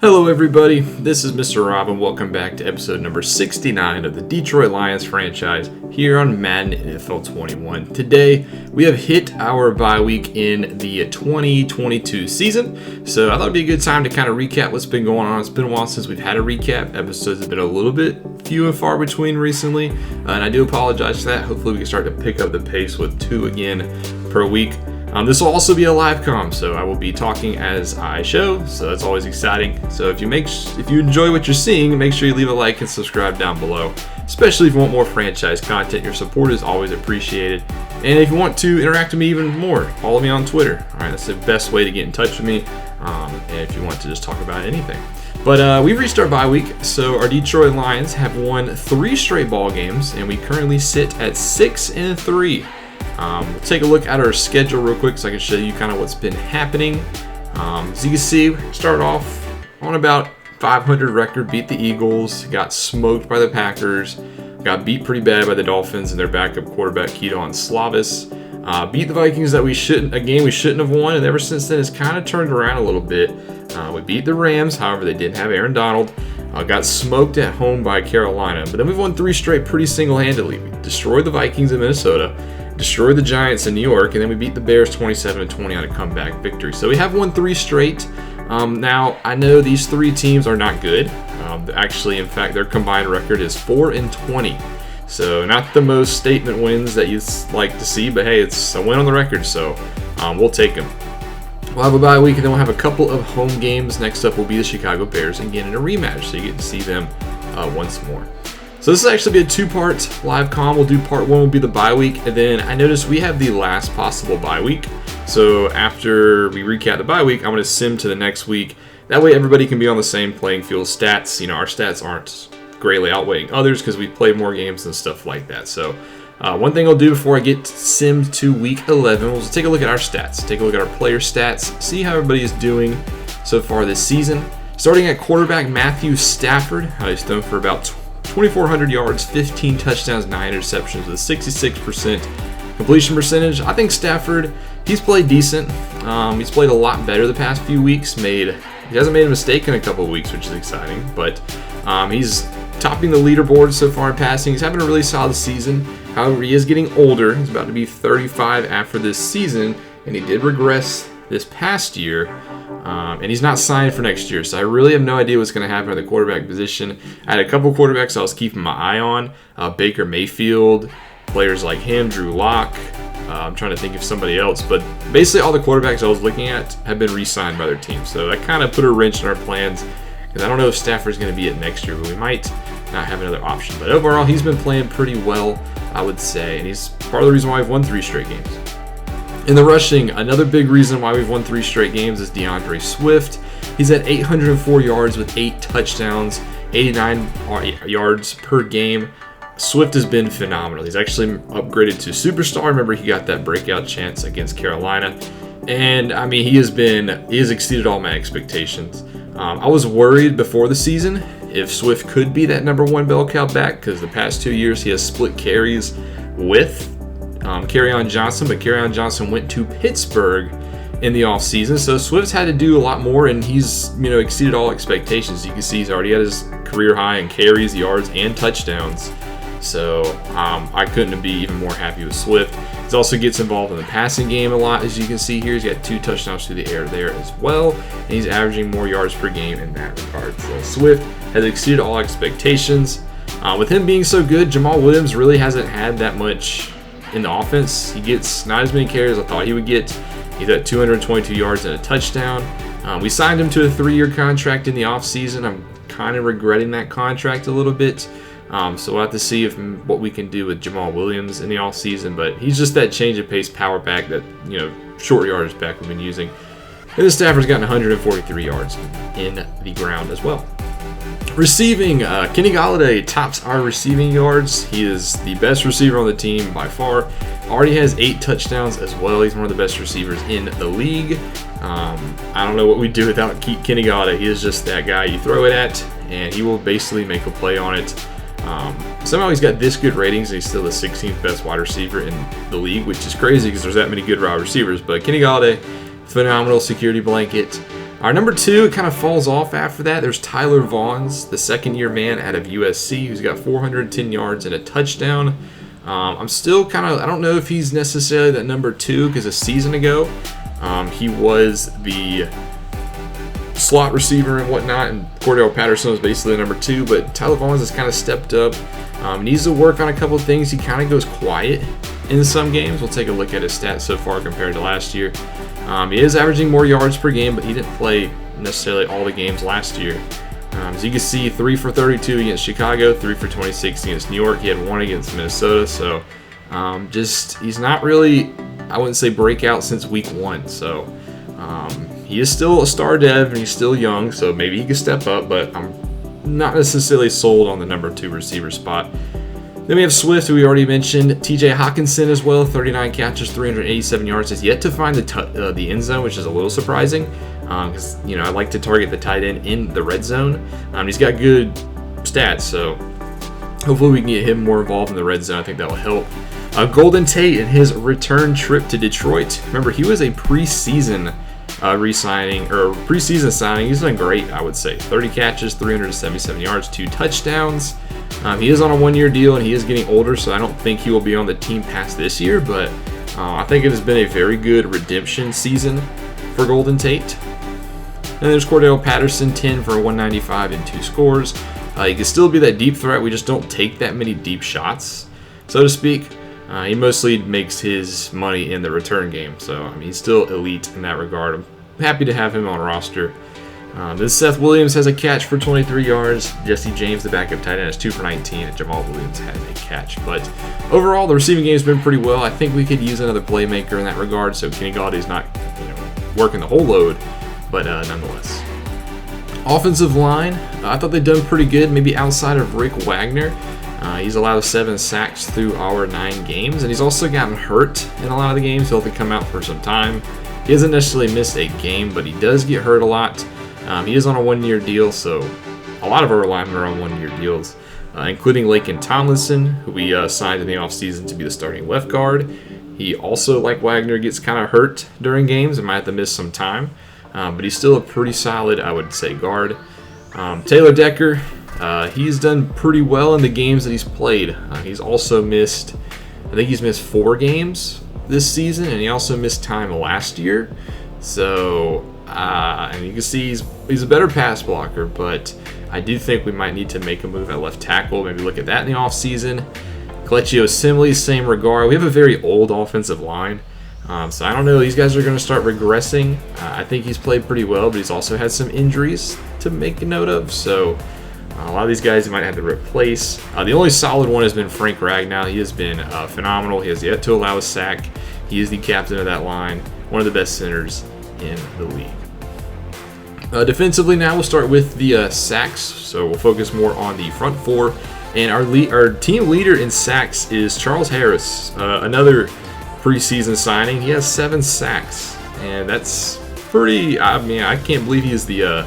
Hello everybody, this is Mr. Rob and welcome back to episode number 69 of the Detroit Lions franchise here on Madden NFL 21. Today, we have hit our bye week in the 2022 season, so I thought it'd be a good time to kind of recap what's been going on. It's been a while since we've had a recap. Episodes have been a little bit few and far between recently, and I do apologize for that. Hopefully we can start to pick up the pace with 2 again per week. This will also be a live comm, so I will be talking as I show, so that's always exciting. So if you enjoy what you're seeing, make sure you leave a like and subscribe down below, especially if you want more franchise content. Your support is always appreciated. And if you want to interact with me even more, follow me on Twitter. All right, that's the best way to get in touch with me, and if you want to just talk about anything. But we've reached our bye week, so our Detroit Lions have won 3 straight ball games, and we currently sit at 6-3. We'll take a look at our schedule real quick so I can show you kind of what's been happening. As you can see, we started off on about 500 record, beat the Eagles, got smoked by the Packers, got beat pretty bad by the Dolphins and their backup quarterback Keaton Slavis, beat the Vikings that we shouldn't have won, and ever since then it's kind of turned around a little bit. We beat the Rams, however they didn't have Aaron Donald, got smoked at home by Carolina, but then we've won 3 straight pretty single-handedly. We destroyed the Vikings in Minnesota, destroyed the Giants in New York, and then we beat the Bears 27-20 on a comeback victory. So we have won 3 straight. Now, I know these 3 teams are not good. Actually, in fact, their combined record is 4-20. So not the most statement wins that you'd like to see, but hey, it's a win on the record, so we'll take them. We'll have a bye week, and then we'll have a couple of home games. Next up will be the Chicago Bears, again in a rematch, so you get to see them once more. So this will actually be a 2-part live comm. We'll do part 1 will be the bye week, and then I noticed we have the last possible bye week. So after we recap the bye week, I'm going to sim to the next week. That way everybody can be on the same playing field. Stats, our stats aren't greatly outweighing others because we play more games and stuff like that. So one thing I'll do before I get simmed to week 11, we'll just take a look at our stats. Take a look at our player stats, see how everybody is doing so far this season. Starting at quarterback, Matthew Stafford. He's thrown for about 2,400 yards, 15 touchdowns, 9 interceptions with a 66% completion percentage. I think Stafford, he's played decent. He's played a lot better the past few weeks. He hasn't made a mistake in a couple of weeks, which is exciting. But he's topping the leaderboard so far in passing. He's having a really solid season. However, he is getting older. He's about to be 35 after this season, and he did regress this past year. And he's not signed for next year, so I really have no idea what's going to happen at the quarterback position. I had a couple quarterbacks I was keeping my eye on. Baker Mayfield, players like him, Drew Lock. I'm trying to think of somebody else, but basically all the quarterbacks I was looking at have been re-signed by their team. So that kind of put a wrench in our plans, because I don't know if Stafford's going to be it next year, but we might not have another option. But overall, he's been playing pretty well, I would say, and he's part of the reason why we've won 3 straight games. In the rushing, another big reason why we've won 3 straight games is DeAndre Swift. He's at 804 yards with 8 touchdowns, 89 yards per game. Swift has been phenomenal. He's actually upgraded to superstar. Remember, he got that breakout chance against Carolina. And, I mean, he has exceeded all my expectations. I was worried before the season if Swift could be that number 1 bell cow back, because the past 2 years he has split carries with Kerryon Johnson, but Kerryon Johnson went to Pittsburgh in the offseason, so Swift's had to do a lot more, and he's exceeded all expectations. You can see he's already at his career high in carries, yards, and touchdowns. So I couldn't be even more happy with Swift. He also gets involved in the passing game a lot, as you can see here. He's got 2 touchdowns through the air there as well, and he's averaging more yards per game in that regard. So Swift has exceeded all expectations. With him being so good, Jamal Williams really hasn't had that much in the offense. He gets not as many carries as I thought he would get. He's at 222 yards and a touchdown. We signed him to a 3-year contract in the offseason. I'm kind of regretting that contract a little bit. So we'll have to see what we can do with Jamal Williams in the offseason. But he's just that change of pace power back, that short yardage back we've been using. And the Stafford's gotten 143 yards in the ground as well. Receiving, Kenny Golladay tops our receiving yards. He is the best receiver on the team by far. Already has 8 touchdowns as well. He's one of the best receivers in the league. I don't know what we'd do without Kenny Golladay. He is just that guy you throw it at, and he will basically make a play on it. Somehow he's got this good ratings, and he's still the 16th best wide receiver in the league, which is crazy because there's that many good wide receivers. But Kenny Golladay, phenomenal security blanket. Our number 2 kind of falls off after that. There's Tyler Vaughns, the second-year man out of USC, who's got 410 yards and a touchdown. I'm still I don't know if he's necessarily that number 2, because a season ago he was the slot receiver and whatnot, and Cordell Patterson was basically the number 2, but Tyler Vaughns has kind of stepped up. Needs to work on a couple of things. He kind of goes quiet in some games. We'll take a look at his stats so far compared to last year. He is averaging more yards per game, but he didn't play necessarily all the games last year. As you can see, 3 for 32 against Chicago, 3 for 26 against New York. He had 1 against Minnesota, so he's not really, I wouldn't say breakout since week 1. So he is still a star dev and he's still young, so maybe he could step up, but I'm not necessarily sold on the number 2 receiver spot. Then we have Swift, who we already mentioned. TJ Hawkinson as well, 39 catches, 387 yards. Has yet to find the end zone, which is a little surprising, because I like to target the tight end in the red zone. He's got good stats, so hopefully we can get him more involved in the red zone. I think that will help. Golden Tate in his return trip to Detroit. Remember, he was a preseason preseason signing. He's done great, I would say. 30 catches, 377 yards, 2 touchdowns. He is on a 1-year deal and he is getting older, so I don't think he will be on the team past this year, but I think it has been a very good redemption season for Golden Tate. And there's Cordell Patterson, 10 for 195 and 2 scores. He can still be that deep threat. We just don't take that many deep shots, so to speak. He mostly makes his money in the return game, so he's still elite in that regard. I'm happy to have him on roster. Then Seth Williams has a catch for 23 yards. Jesse James, the backup tight end, has 2 for 19, and Jamal Williams has a catch. But overall, the receiving game has been pretty well. I think we could use another playmaker in that regard, so Kenny Galladay's not working the whole load, but nonetheless. Offensive line, I thought they'd done pretty good, maybe outside of Rick Wagner. He's allowed 7 sacks through our 9 games, and he's also gotten hurt in a lot of the games. He'll have to come out for some time. He hasn't necessarily missed a game, but he does get hurt a lot. He is on a 1-year deal, so a lot of our linemen are on 1-year deals, including Laken Tomlinson, who we signed in the offseason to be the starting left guard. He also, like Wagner, gets kind of hurt during games and might have to miss some time, but he's still a pretty solid, I would say, guard. Taylor Decker, he's done pretty well in the games that he's played. He's also missed, I think he's missed 4 games this season, and he also missed time last year. So, and you can see he's a better pass blocker, but I do think we might need to make a move at left tackle, maybe look at that in the offseason. Kelechi Osemele, same regard. We have a very old offensive line, so I don't know. These guys are going to start regressing. I think he's played pretty well, but he's also had some injuries to make a note of, so a lot of these guys you might have to replace. The only solid one has been Frank Ragnow. He has been phenomenal. He has yet to allow a sack. He is the captain of that line, one of the best centers in the league. Defensively now, we'll start with the sacks, so we'll focus more on the front 4. And our team leader in sacks is Charles Harris, another preseason signing. He has 7 sacks, and that's pretty. I can't believe he is the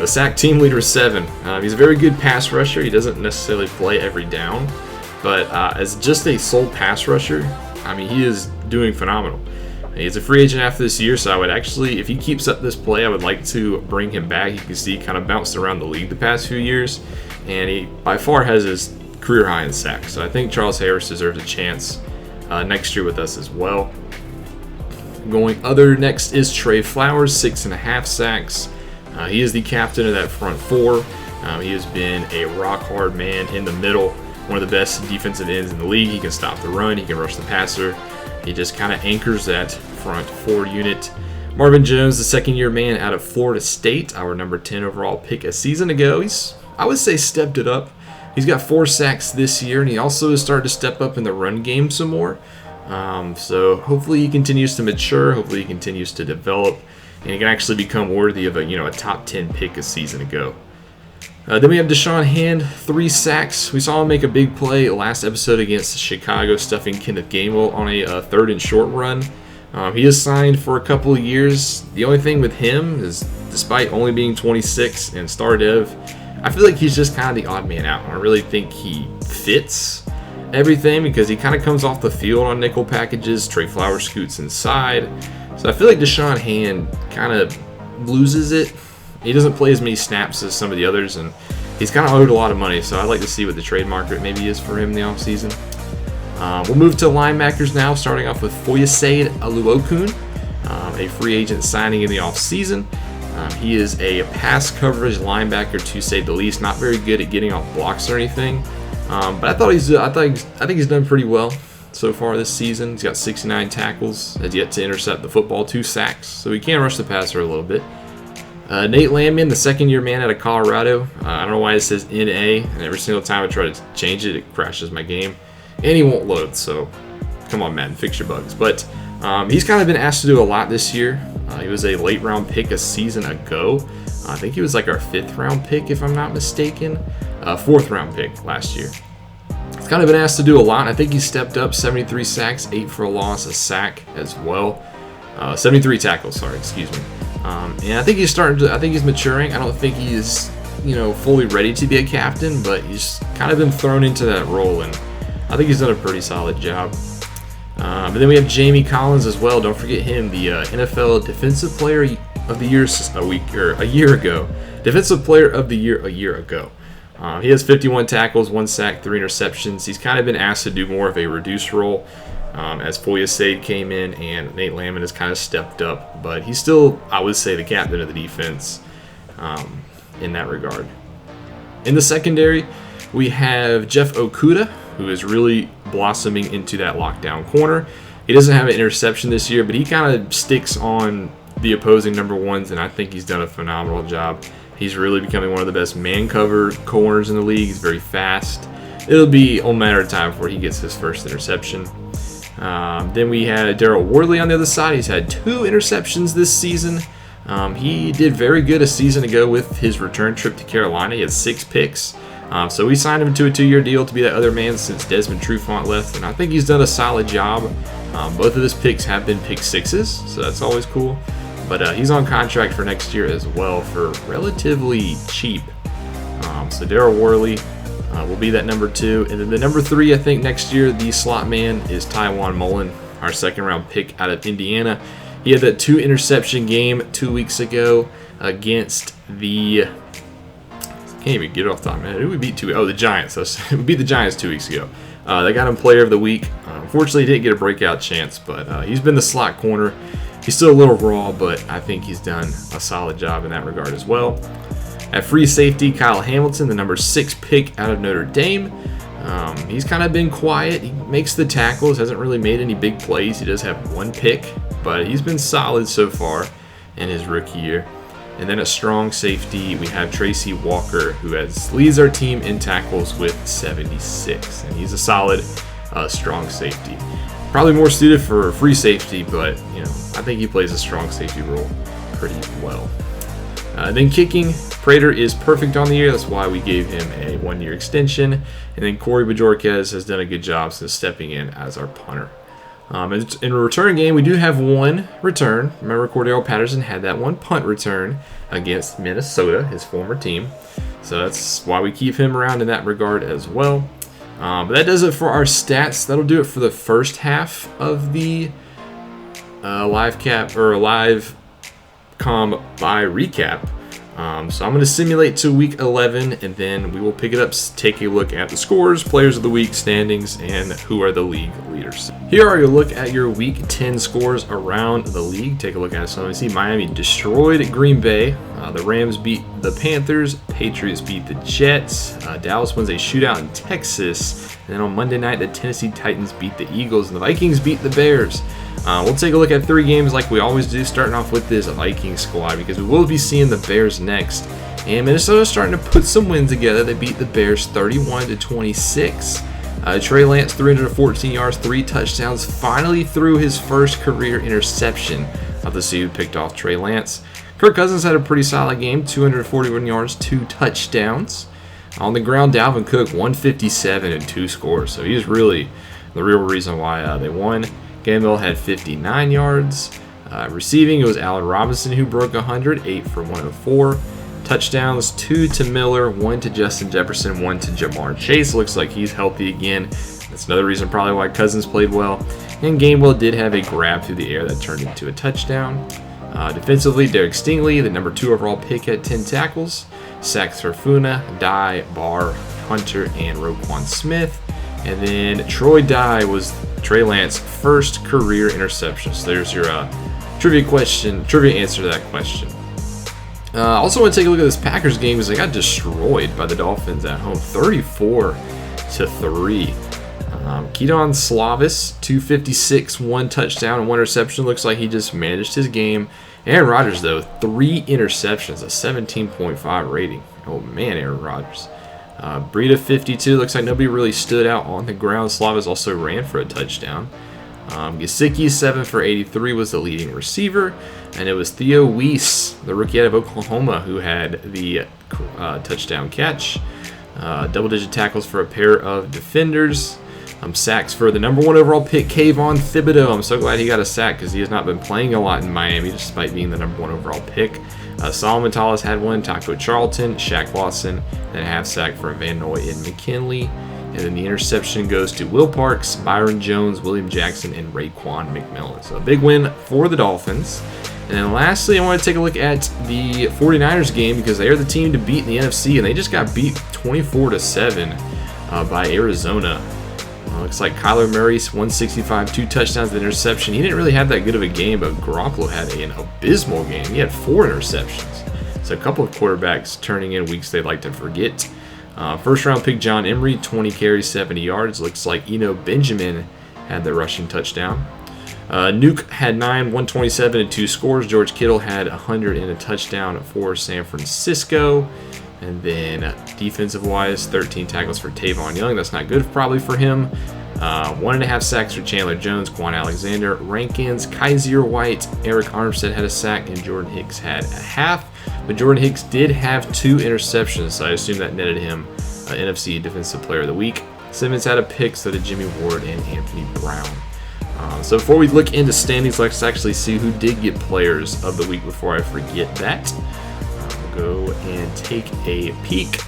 sack team leader is 7. He's a very good pass rusher. He doesn't necessarily play every down, but as just a sole pass rusher, he is doing phenomenal. He's a free agent after this year, so I would actually, if he keeps up this play, I would like to bring him back. You can see he kind of bounced around the league the past few years, and he by far has his career high in sacks. So I think Charles Harris deserves a chance next year with us as well. Going other next is Trey Flowers, 6.5 sacks. He is the captain of that front 4. He has been a rock-hard man in the middle, one of the best defensive ends in the league. He can stop the run, he can rush the passer. He just kind of anchors that front 4 unit. Marvin Jones, the second-year man out of Florida State, our number 10 overall pick a season ago. He's, I would say, stepped it up. He's got 4 sacks this year, and he also has started to step up in the run game some more. So hopefully he continues to mature. Hopefully he continues to develop, and he can actually become worthy of a top 10 pick a season ago. Then we have Deshaun Hand, 3 sacks. We saw him make a big play last episode against Chicago, stuffing Kenneth Gainwell on a 3rd and short run. He is signed for a couple of years. The only thing with him is, despite only being 26 and star dev, I feel like he's just kind of the odd man out. I really think he fits everything because he kind of comes off the field on nickel packages. Trey Flowers scoots inside. So I feel like Deshaun Hand kind of loses it. He doesn't play as many snaps as some of the others, and he's kind of owed a lot of money, so I'd like to see what the trade market maybe is for him in the offseason. We'll move to linebackers now, starting off with Foyesade Oluokun, a free agent signing in the offseason. He is a pass coverage linebacker, to say the least. Not very good at getting off blocks or anything, but I think he's done pretty well so far this season. He's got 69 tackles, has yet to intercept the football, 2 sacks, so he can rush the passer a little bit. Nate Landman, the second-year man out of Colorado. I don't know why it says NA, and every single time I try to change it, it crashes my game. And he won't load, so come on, Madden, fix your bugs. But he's kind of been asked to do a lot this year. He was a late-round pick a season ago. I think he was like our 5th-round pick, if I'm not mistaken. 4th-round pick last year. He's kind of been asked to do a lot. I think he stepped up, 73 sacks, 8 for a loss, a sack as well. 73 tackles, sorry, excuse me. And I think he's maturing. I don't think he's, fully ready to be a captain, but he's kind of been thrown into that role, and I think he's done a pretty solid job. And then we have Jamie Collins as well. Don't forget him, the NFL Defensive Player of the Year a year ago. Defensive Player of the Year a year ago. He has 51 tackles, 1 sack, 3 interceptions. He's kind of been asked to do more of a reduced role as Foyesade came in, and Nate Landman has kind of stepped up. But he's still, I would say, the captain of the defense in that regard. In the secondary, we have Jeff Okudah, who is really blossoming into that lockdown corner. He doesn't have an interception this year, but he kind of sticks on the opposing number ones, and I think he's done a phenomenal job. He's really becoming one of the best man-covered corners in the league. He's very fast. It'll be a matter of time before he gets his first interception. Then we had Daryl Worley on the other side. He's had 2 interceptions this season. He did very good a season ago with his return trip to Carolina. He had 6 picks. So we signed him to a 2-year deal to be that other man since Desmond Trufant left, and I think he's done a solid job. Both of his picks have been pick 6s, so that's always cool. But he's on contract for next year as well for relatively cheap. So Daryl Worley will be that number 2. And then the number 3, I think next year, the slot man is Tywan Mullen, our 2nd-round pick out of Indiana. He had that 2 interception game 2 weeks ago against the... Can't even get it off the top of my head. Who we beat the Giants. We beat the Giants 2 weeks ago. They got him Player of the Week. Unfortunately, he didn't get a breakout chance, but he's been the slot corner. He's still a little raw, but I think he's done a solid job in that regard as well. At free safety, Kyle Hamilton, the number 6 pick out of Notre Dame. He's kind of been quiet. He makes the tackles, hasn't really made any big plays. He does have 1 pick, but he's been solid so far in his rookie year. And then at strong safety, we have Tracy Walker, who leads our team in tackles with 76. And he's a solid strong safety. Probably more suited for free safety, but I think he plays a strong safety role pretty well. Then kicking, Prater is perfect on the year. That's why we gave him a 1-year extension. And then Corey Bajorquez has done a good job since stepping in as our punter. In a return game, we do have 1 return. Remember, Cordero Patterson had that 1 punt return against Minnesota, his former team. So that's why we keep him around in that regard as well. But that does it for our stats. That'll do it for the first half of the live com by recap. So I'm going to simulate to week 11, and then we will pick it up, take a look at the scores, players of the week, standings, and who are the league leaders. Here are your look at your week 10 scores around the league. Take a look at it. So we see Miami destroyed Green Bay. The Rams beat the Panthers. Patriots beat the Jets. Dallas wins a shootout in Texas. And then on Monday night, the Tennessee Titans beat the Eagles, and the Vikings beat the Bears. We'll take a look at 3 games like we always do, starting off with this Vikings squad, because we will be seeing the Bears next. And Minnesota's starting to put some wins together. They beat the Bears 31-26. Trey Lance, 314 yards, 3 touchdowns, finally threw his first career interception. Of the season, picked off Trey Lance. Kirk Cousins had a pretty solid game, 241 yards, 2 touchdowns. On the ground, Dalvin Cook, 157 and 2 scores. So he's really the real reason why they won. Gamble had 59 yards. Receiving, it was Allen Robinson who broke 100, 8 for 104. Touchdowns, 2 to Miller, 1 to Justin Jefferson, 1 to Jamar Chase. Looks like he's healthy again. That's another reason probably why Cousins played well. And Gainwell did have a grab through the air that turned into a touchdown. Defensively, Derek Stingley, the number 2 overall pick, had 10 tackles. Sacks for Funa, Dye, Barr, Hunter, and Roquan Smith. And then Troy Dye was Trey Lance's first career interception. So there's your trivia answer to that question. Also want to take a look at this Packers game because they got destroyed by the Dolphins at home, 34-3. Keaton Slavis, 256, 1 touchdown and 1 interception. Looks like he just managed his game. Aaron Rodgers, though, 3 interceptions, a 17.5 rating. Oh, man, Aaron Rodgers. Breida, 52. Looks like nobody really stood out on the ground. Slavis also ran for a touchdown. Gesicki, 7 for 83, was the leading receiver. And it was Theo Weiss, the rookie out of Oklahoma, who had the touchdown catch. Double-digit tackles for a pair of defenders. Sacks for the number 1 overall pick, Kayvon Thibodeau. I'm so glad he got a sack because he has not been playing a lot in Miami despite being the number 1 overall pick. Solomon Tallis had 1, Taco Charlton, Shaq Lawson, and a half sack for Van Noy and McKinley. And then the interception goes to Will Parks, Byron Jones, William Jackson, and Raekwon McMillan. So a big win for the Dolphins. And then lastly, I want to take a look at the 49ers game because they are the team to beat in the NFC, and they just got beat 24-7 by Arizona. Looks like Kyler Murray, 165, 2 touchdowns, and interception. He didn't really have that good of a game, but Garoppolo had an abysmal game. He had 4 interceptions. So a couple of quarterbacks turning in weeks they'd like to forget. First round pick John Emery, 20 carries, 70 yards. Looks like Eno Benjamin had the rushing touchdown. Nuke had 9, 127, and 2 scores. George Kittle had 100 and a touchdown for San Francisco. And then defensive-wise, 13 tackles for Tavon Young. That's not good probably for him. 1.5 sacks for Chandler Jones, Quan Alexander, Rankins, Kaiser White, Eric Armstead had a sack, and Jordan Hicks had a half. But Jordan Hicks did have 2 interceptions, so I assume that netted him NFC Defensive Player of the Week. Simmons had a pick, so did Jimmy Ward and Anthony Brown. So before we look into standings, let's actually see who did get Players of the Week before I forget that. Go and take a peek.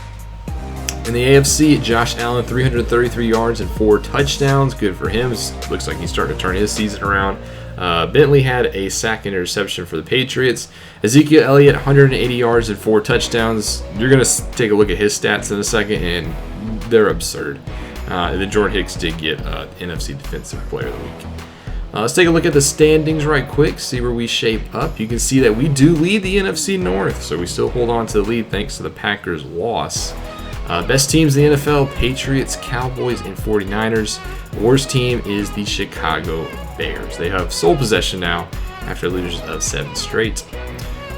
In the AFC, Josh Allen, 333 yards and 4 touchdowns. Good for him. Looks like he's starting to turn his season around. Bentley had a sack and interception for the Patriots. Ezekiel Elliott, 180 yards and 4 touchdowns. You're going to take a look at his stats in a second, and they're absurd. And then Jordan Hicks did get NFC Defensive Player of the Week. Let's take a look at the standings right quick, see where we shape up. You can see that we do lead the NFC North, so we still hold on to the lead thanks to the Packers' loss. Best teams in the NFL, Patriots, Cowboys, and 49ers. Worst team is the Chicago Bears. They have sole possession now after losers of 7 straight.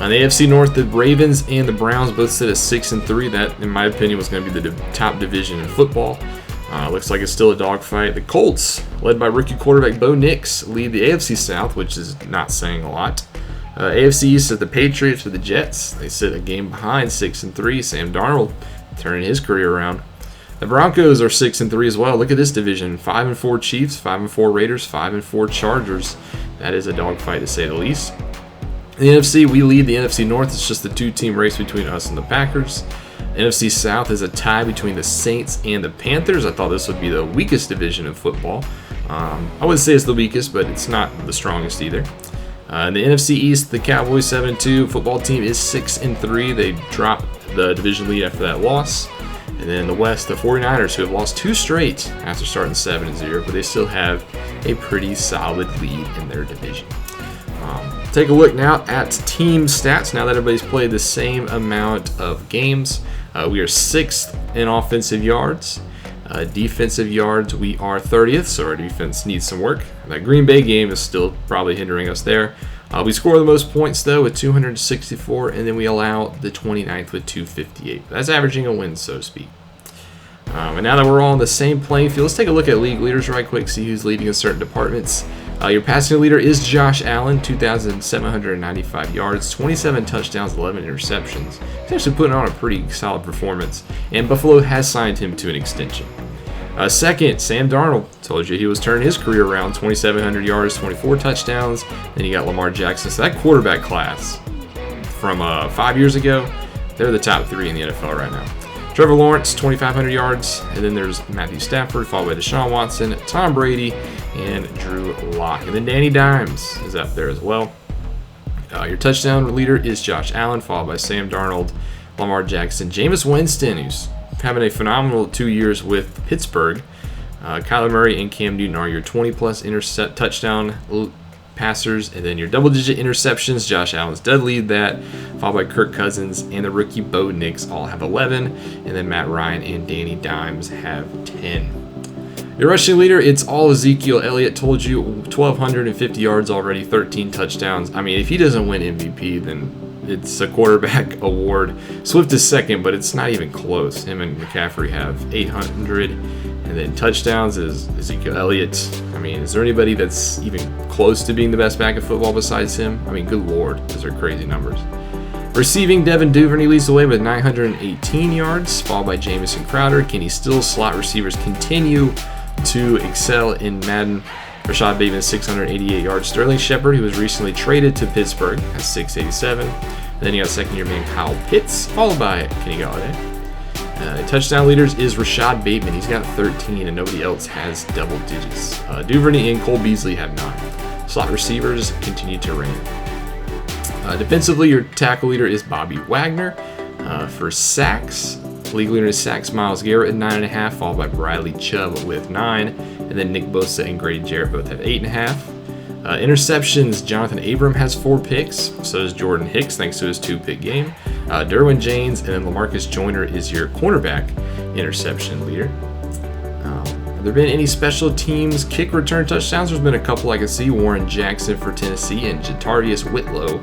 On the AFC North, the Ravens and the Browns both sit at 6-3. That, in my opinion, was going to be the top division in football. Looks like it's still a dogfight. The Colts, led by rookie quarterback Bo Nix, lead the AFC South, which is not saying a lot. AFC East is the Patriots with the Jets. They sit a game behind, 6-3. Sam Darnold turning his career around. The Broncos are 6-3 as well. Look at this division: 5-4 Chiefs, 5-4 Raiders, 5-4 Chargers. That is a dogfight to say the least. In the NFC, we lead the NFC North. It's just a 2-team race between us and the Packers. NFC South is a tie between the Saints and the Panthers. I thought this would be the weakest division in football. I wouldn't say it's the weakest, but it's not the strongest either. In the NFC East, the Cowboys 7-2 football team is 6-3. They dropped the division lead after that loss. And then in the West, the 49ers, who have lost 2 straight after starting 7-0, but they still have a pretty solid lead in their division. Take a look now at team stats. Now that everybody's played the same amount of games, we are 6th in offensive yards. Defensive yards, we are 30th, so our defense needs some work. That Green Bay game is still probably hindering us there. We score the most points, though, with 264, and then we allow the 29th with 258. That's averaging a win, so to speak. And now that we're all on the same playing field, let's take a look at league leaders right quick, see who's leading in certain departments. Your passing leader is Josh Allen, 2,795 yards, 27 touchdowns, 11 interceptions. He's actually putting on a pretty solid performance, and Buffalo has signed him to an extension. Second, Sam Darnold. Told you he was turning his career around, 2,700 yards, 24 touchdowns. Then you got Lamar Jackson. So that quarterback class from 5 years ago, they're the top 3 in the NFL right now. Trevor Lawrence, 2,500 yards, and then there's Matthew Stafford, followed by Deshaun Watson, Tom Brady, and Drew Lock. And then Danny Dimes is up there as well. Your touchdown leader is Josh Allen, followed by Sam Darnold, Lamar Jackson, Jameis Winston, who's having a phenomenal 2 years with Pittsburgh. Kyler Murray and Cam Newton are your 20-plus touchdown passers, and then your double-digit interceptions. Josh Allen's dead lead that, followed by Kirk Cousins and the rookie Bo Nix all have 11, and then Matt Ryan and Danny Dimes have 10. Your rushing leader, it's all Ezekiel Elliott. Told you, 1,250 yards already, 13 touchdowns. I mean, if he doesn't win MVP, then it's a quarterback award. Swift is second, but it's not even close. Him and McCaffrey have 800. And then touchdowns is Ezekiel Elliott. I mean, is there anybody that's even close to being the best back in football besides him? I mean, good Lord, those are crazy numbers. Receiving, Devin Duvernay leads the way with 918 yards, followed by Jamison Crowder. Kenny Stills. Slot receivers continue to excel in Madden. Rashad Bateman, 688 yards. Sterling Shepard, who was recently traded to Pittsburgh, has 687. And then you got second-year man Kyle Pitts, followed by Kenny Galladay. Touchdown leaders is Rashad Bateman. He's got 13, and nobody else has double digits. Duvernay and Cole Beasley have 9. Slot receivers continue to reign. Defensively, your tackle leader is Bobby Wagner. For sacks, league leader is sacks Myles Garrett at 9.5, followed by Bradley Chubb with 9, and then Nick Bosa and Grady Jarrett both have 8.5. Interceptions, Jonathan Abram has 4 picks. So does Jordan Hicks, thanks to his 2-pick game. Derwin James, and then Lamarcus Joyner is your cornerback interception leader. Have there been any special teams kick return touchdowns? There's been a couple I can see. Warren Jackson for Tennessee and Jatarvius Whitlow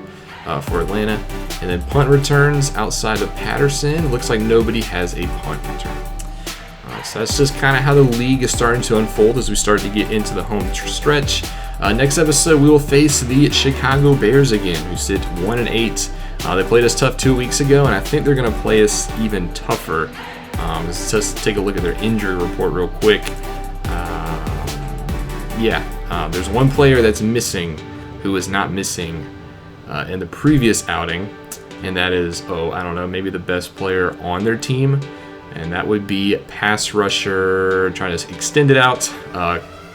for Atlanta. And then punt returns outside of Patterson. Looks like nobody has a punt return. So that's just kind of how the league is starting to unfold as we start to get into the home stretch. Next episode, we will face the Chicago Bears again, who sit 1-8. They played us tough 2 weeks ago, and I think they're going to play us even tougher. Let's just take a look at their injury report real quick. There's one player that's missing who was not missing in the previous outing, and that is, maybe the best player on their team, and that would be pass rusher, trying to extend it out,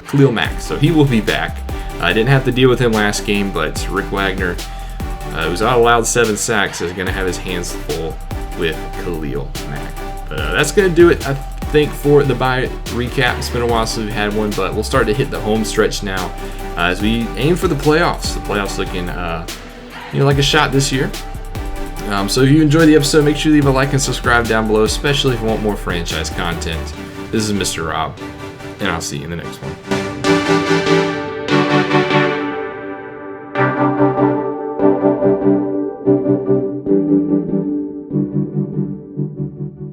Khalil Mack. So he will be back. I didn't have to deal with him last game, but Rick Wagner, who's not allowed 7 sacks, is going to have his hands full with Khalil Mack. But that's going to do it, I think, for the bye recap. It's been a while since we've had one, but we'll start to hit the home stretch now as we aim for the playoffs. The playoffs looking like a shot this year. So if you enjoyed the episode, make sure you leave a like and subscribe down below, especially if you want more franchise content. This is Mr. Rob, and I'll see you in the next one.